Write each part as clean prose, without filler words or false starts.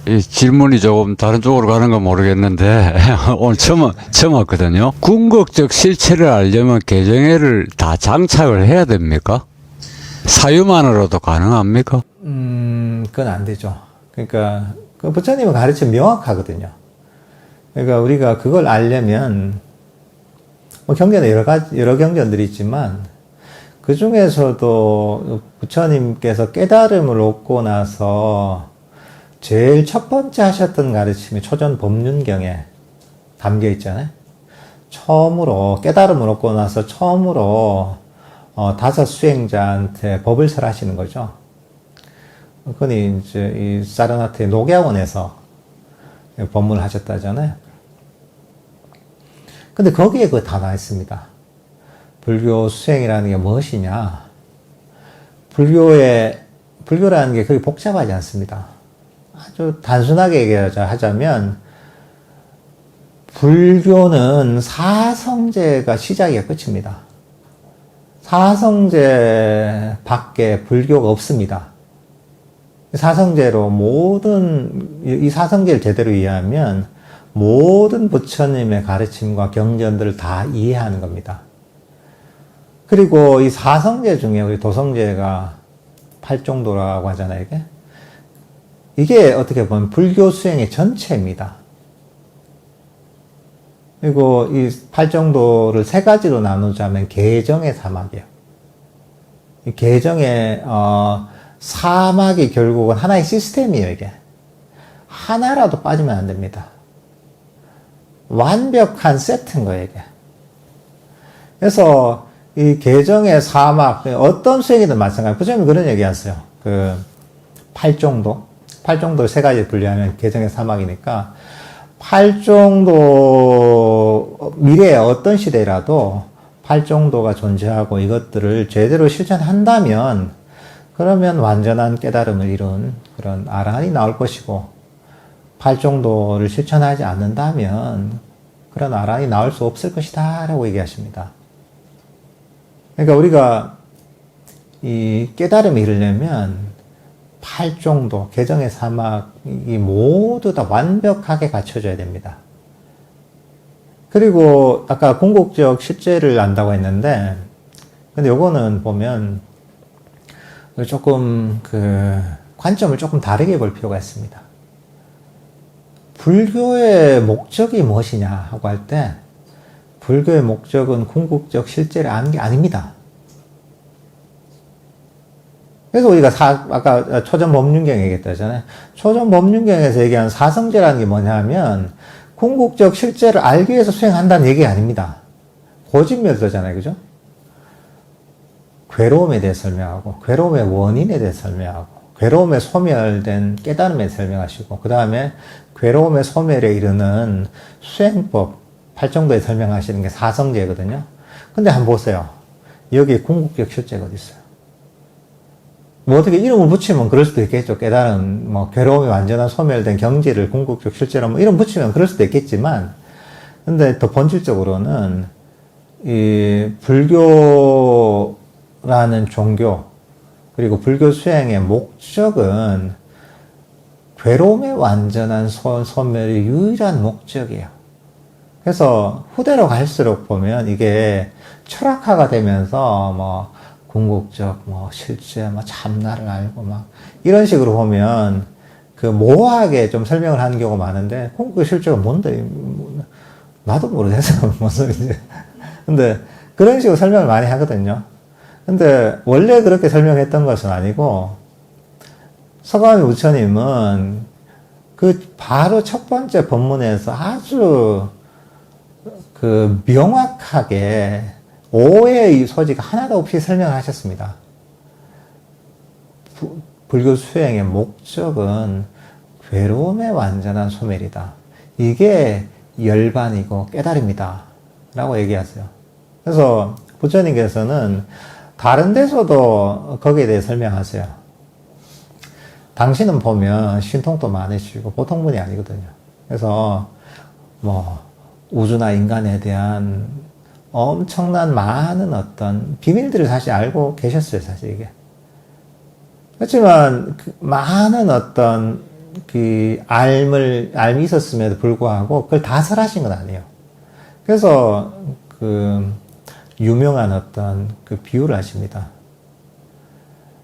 이 질문이 조금 다른 쪽으로 가는 건 모르겠는데 오늘 처음 왔거든요. 궁극적 실체를 알려면 개정회를 다 장착을 해야 됩니까? 사유만으로도 가능합니까? 그건 안 되죠. 그러니까 그 부처님의 가르침이 명확하거든요. 그러니까 우리가 그걸 알려면 뭐 경전에 여러 경전들이 있지만 그 중에서도 부처님께서 깨달음을 얻고 나서 제일 첫 번째 하셨던 가르침이 초전 법륜경에 담겨 있잖아요. 처음으로 깨달음을 얻고 나서 처음으로 5 수행자한테 법을 설하시는 거죠. 그분이 이제 이 사르나트의 녹야원에서 법문을 하셨다잖아요. 근데 거기에 그거 다 나와 있습니다. 불교 수행이라는 게 무엇이냐? 불교라는 게 그렇게 복잡하지 않습니다. 아주 단순하게 얘기하자면, 불교는 사성제가 시작이야 끝입니다. 사성제 밖에 불교가 없습니다. 사성제로 이 사성제를 제대로 이해하면 모든 부처님의 가르침과 경전들을 다 이해하는 겁니다. 그리고 이 사성제 중에 우리 도성제가 8종도라고 하잖아요, 이게 어떻게 보면 불교 수행의 전체입니다. 그리고 이 8종도를 3가지로 나누자면 개정의 사막이에요. 이 개정의 사막이 결국은 하나의 시스템이에요, 이게. 하나라도 빠지면 안 됩니다. 완벽한 세트인 거예요, 이게. 그래서 이 개정의 사막, 어떤 수행이든 마찬가지예요. 부처님이 그런 얘기 하세요. 8종도를 3가지 분류하면 개정의 사막이니까 8종도, 미래의 어떤 시대라도 8종도가 존재하고 이것들을 제대로 실천한다면 그러면 완전한 깨달음을 이룬 그런 아라한이 나올 것이고, 8종도를 실천하지 않는다면 그런 아라한이 나올 수 없을 것이다 라고 얘기하십니다. 그러니까 우리가 이 깨달음을 이루려면 8종도, 개정의 사막이 모두 다 완벽하게 갖춰져야 됩니다. 그리고 아까 궁극적 실제를 안다고 했는데, 근데 요거는 보면 조금 관점을 조금 다르게 볼 필요가 있습니다. 불교의 목적이 무엇이냐 하고 할 때, 불교의 목적은 궁극적 실제를 아는 게 아닙니다. 그래서 우리가 아까 초전법륜경 얘기했다잖아요. 초전법륜경에서 얘기하는 사성제라는 게 뭐냐면, 궁극적 실제를 알기 위해서 수행한다는 얘기가 아닙니다. 고집멸도잖아요, 그죠? 괴로움에 대해 설명하고, 괴로움의 원인에 대해 설명하고, 괴로움에 소멸된 깨달음에 설명하시고, 그 다음에 괴로움의 소멸에 이르는 수행법, 8종도에 설명하시는 게 사성제거든요. 근데 한번 보세요. 여기 궁극적 실제가 어디 있어요? 뭐 어떻게 이름을 붙이면 그럴 수도 있겠죠. 깨달음, 괴로움이 완전한 소멸된 경지를 궁극적 실제로 이름 붙이면 그럴 수도 있겠지만, 근데 더 본질적으로는 이 불교라는 종교, 그리고 불교 수행의 목적은 괴로움의 완전한 소멸이 유일한 목적이에요. 그래서 후대로 갈수록 보면 이게 철학화가 되면서 궁극적 실제 참나를 알고 이런 식으로 보면 모호하게 좀 설명을 하는 경우가 많은데, 궁극적 실제가 뭔데 나도 모르겠어 뭔 소리인지. 근데 그런 식으로 설명을 많이 하거든요. 근데 원래 그렇게 설명했던 것은 아니고, 서가모니 부처님은 바로 첫 번째 법문에서 아주 명확하게 오해의 소지가 하나도 없이 설명을 하셨습니다. 불교 수행의 목적은 괴로움의 완전한 소멸이다. 이게 열반이고 깨달음이다 라고 얘기하세요. 그래서 부처님께서는 다른 데서도 거기에 대해 설명하세요. 당신은 보면 신통도 많으시고 보통 분이 아니거든요. 그래서 우주나 인간에 대한 엄청난 많은 어떤 비밀들을 사실 알고 계셨어요, 사실 이게. 그렇지만 많은 어떤 알미 있었음에도 불구하고 그걸 다 설하신 건 아니에요. 그래서 유명한 어떤 비유를 하십니다.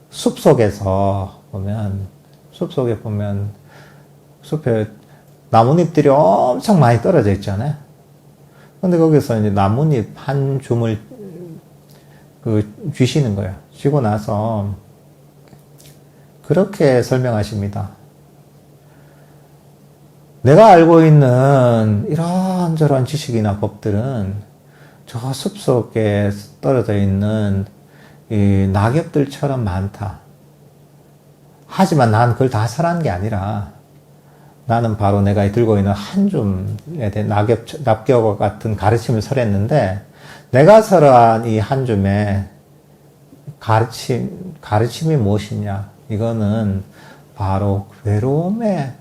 숲속에서 보면, 숲에 나뭇잎들이 엄청 많이 떨어져 있잖아요. 근데 거기서 이제 나뭇잎 한 줌을 쥐시는 거예요. 쥐고 나서 그렇게 설명하십니다. 내가 알고 있는 이런저런 지식이나 법들은 저 숲속에 떨어져 있는 이 낙엽들처럼 많다. 하지만 난 그걸 다 설한 게 아니라 나는 바로 내가 들고 있는 한 줌에 대한 낙엽과 같은 가르침을 설했는데 내가 설한 이 한 줌의 가르침이 무엇이냐? 이거는 바로 괴로움의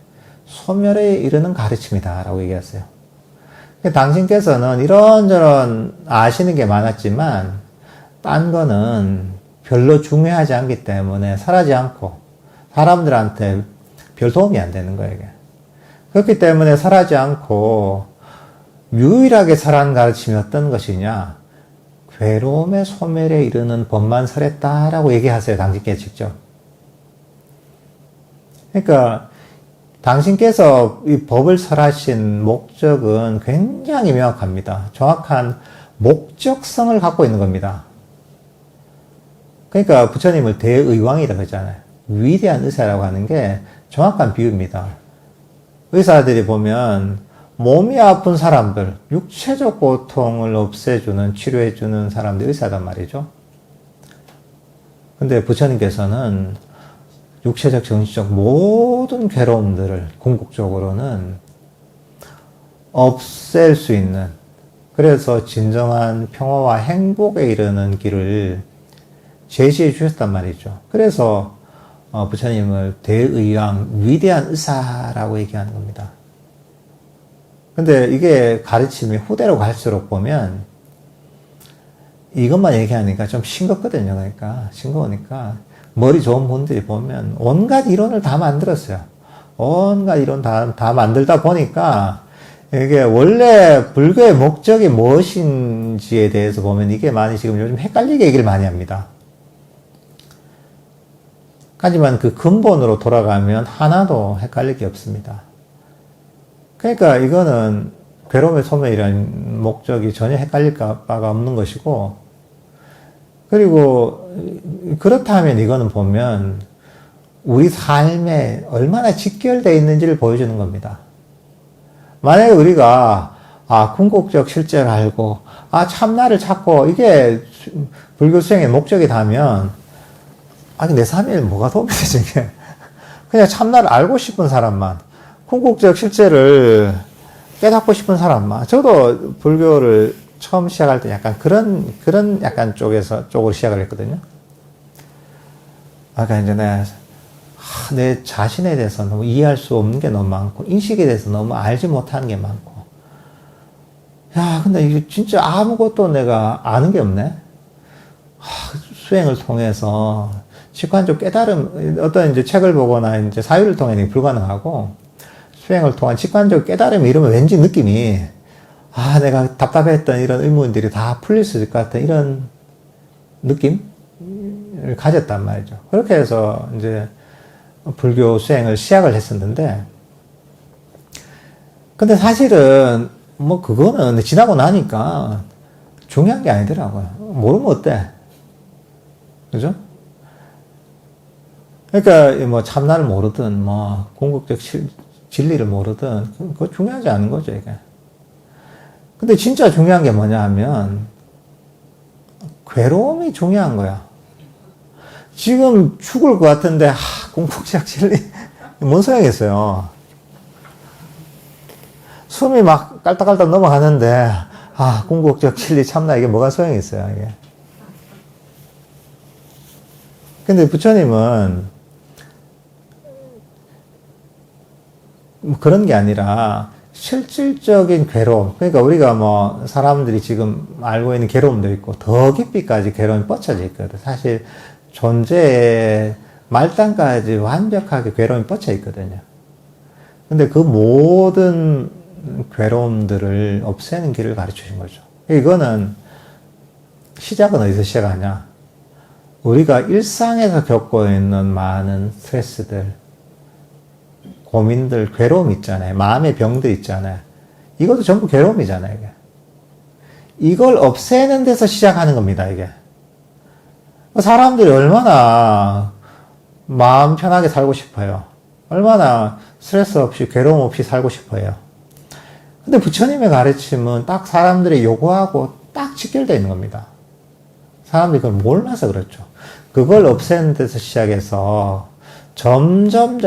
소멸에 이르는 가르침이다 라고 얘기했어요. 당신께서는 이런저런 아시는 게 많았지만 딴 거는 별로 중요하지 않기 때문에 설하지 않고 사람들한테 별 도움이 안 되는 거예요. 이게. 그렇기 때문에 설하지 않고 유일하게 설한 가르침이 어떤 것이냐? 괴로움의 소멸에 이르는 법만 설했다라고 얘기하세요. 당신께 직접. 그러니까 당신께서 이 법을 설하신 목적은 굉장히 명확합니다. 정확한 목적성을 갖고 있는 겁니다. 그러니까 부처님을 대의왕이라고 하잖아요. 위대한 의사라고 하는 게 정확한 비유입니다. 의사들이 보면 몸이 아픈 사람들, 육체적 고통을 없애주는, 치료해주는 사람들이 의사단 말이죠. 근데 부처님께서는 육체적, 정신적 모든 괴로움들을 궁극적으로는 없앨 수 있는, 그래서 진정한 평화와 행복에 이르는 길을 제시해 주셨단 말이죠. 그래서 부처님을 대의왕, 위대한 의사라고 얘기하는 겁니다. 근데 이게 가르침이 후대로 갈수록 보면 이것만 얘기하니까 좀 싱겁거든요. 그러니까 싱거우니까 머리 좋은 분들이 보면 온갖 이론을 다 만들었어요. 온갖 이론 다 만들다 보니까 이게 원래 불교의 목적이 무엇인지에 대해서 보면 이게 많이 지금 요즘 헷갈리게 얘기를 많이 합니다. 하지만 그 근본으로 돌아가면 하나도 헷갈릴 게 없습니다. 그러니까 이거는 괴로움의 소멸이라는 목적이 전혀 헷갈릴 바가 없는 것이고, 그리고 그렇다면 이거는 보면 우리 삶에 얼마나 직결되어 있는지를 보여주는 겁니다. 만약에 우리가 궁극적 실제를 알고 참나를 찾고 이게 불교 수행의 목적이라면 내 삶에 뭐가 도움이 되지? 그냥 참나를 알고 싶은 사람만, 궁극적 실제를 깨닫고 싶은 사람만. 저도 불교를 처음 시작할 때 약간 그런 약간 쪽으로 시작을 했거든요. 이제 내 자신에 대해서 너무 이해할 수 없는 게 너무 많고, 인식에 대해서 너무 알지 못하는 게 많고. 근데 이게 진짜 아무것도 내가 아는 게 없네? 수행을 통해서 직관적 깨달음, 어떤 이제 책을 보거나 이제 사유를 통해 불가능하고, 수행을 통한 직관적 깨달음이 이러면 왠지 느낌이, 내가 답답했던 이런 의문들이 다 풀릴 수 있을 것 같은 이런 느낌을 가졌단 말이죠. 그렇게 해서 이제 불교 수행을 시작을 했었는데, 근데 사실은 그거는 지나고 나니까 중요한 게 아니더라고요. 모르면 어때? 그죠? 그러니까 참나를 모르든 궁극적 진리를 모르든 그거 중요하지 않은 거죠, 이게. 근데 진짜 중요한 게 뭐냐 하면 괴로움이 중요한 거야. 지금 죽을 것 같은데 궁극적 진리 뭔 소용이겠어요. 숨이 막 깔딱깔딱 넘어가는데 궁극적 진리 참나 이게 뭐가 소용이 있어요, 이게. 근데 부처님은 그런 게 아니라 실질적인 괴로움, 그러니까 우리가 사람들이 지금 알고 있는 괴로움도 있고 더 깊이까지 괴로움이 뻗쳐져 있거든. 사실 존재의 말단까지 완벽하게 괴로움이 뻗쳐 있거든요. 근데 그 모든 괴로움들을 없애는 길을 가르쳐 주신 거죠. 이거는 시작은 어디서 시작하냐? 우리가 일상에서 겪고 있는 많은 스트레스들, 고민들, 괴로움 있잖아요. 마음의 병들 있잖아요. 이것도 전부 괴로움이잖아요, 이게. 이걸 없애는 데서 시작하는 겁니다, 이게. 사람들이 얼마나 마음 편하게 살고 싶어요. 얼마나 스트레스 없이, 괴로움 없이 살고 싶어요. 근데 부처님의 가르침은 딱 사람들이 요구하고 딱 직결되어 있는 겁니다. 사람들이 그걸 몰라서 그렇죠. 그걸 없애는 데서 시작해서 점점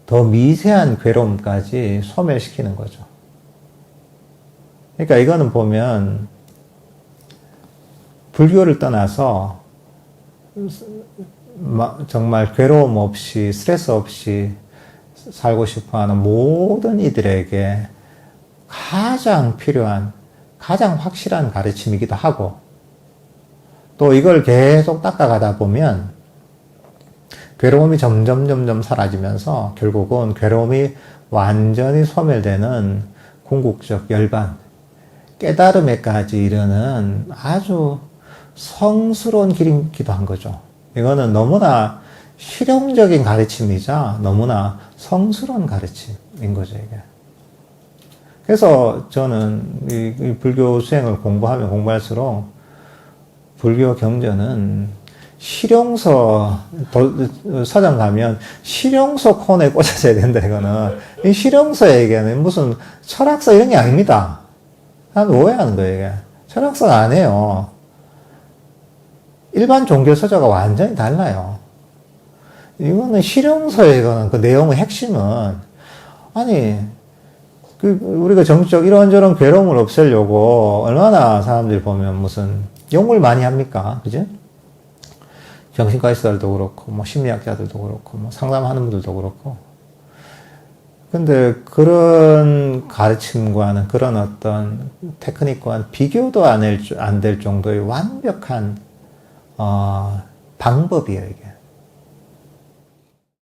더 미세한 괴로움까지 소멸시키는 거죠. 그러니까 이거는 보면 불교를 떠나서 정말 괴로움 없이 스트레스 없이 살고 싶어하는 모든 이들에게 가장 필요한 가장 확실한 가르침이기도 하고 또 이걸 계속 닦아가다 보면 괴로움이 점점 사라지면서 결국은 괴로움이 완전히 소멸되는 궁극적 열반, 깨달음에까지 이르는 아주 성스러운 길이기도 한 거죠. 이거는 너무나 실용적인 가르침이자 너무나 성스러운 가르침인 거죠, 이게. 그래서 저는 이 불교 수행을 공부하면 공부할수록 불교 경전은 실용서 서점 가면 실용서 코너에 꽂아져야 된다. 이거는 이 실용서에게는 무슨 철학서 이런 게 아닙니다. 사람 오해하는 거예요. 이게 철학서가 아니에요. 일반 종교 서적과 완전히 달라요. 이거는 실용서에 이거는 그 내용의 핵심은 아니 우리가 정치적 이런저런 괴로움을 없애려고 얼마나 사람들이 보면 무슨 연구를 많이 합니까? 그지? 정신과 의사들도 그렇고, 뭐 심리학자들도 그렇고, 뭐 상담하는 분들도 그렇고. 근데 그런 가르침과는 그런 어떤 테크닉과는 비교도 안 될 정도의 완벽한, 방법이에요, 이게.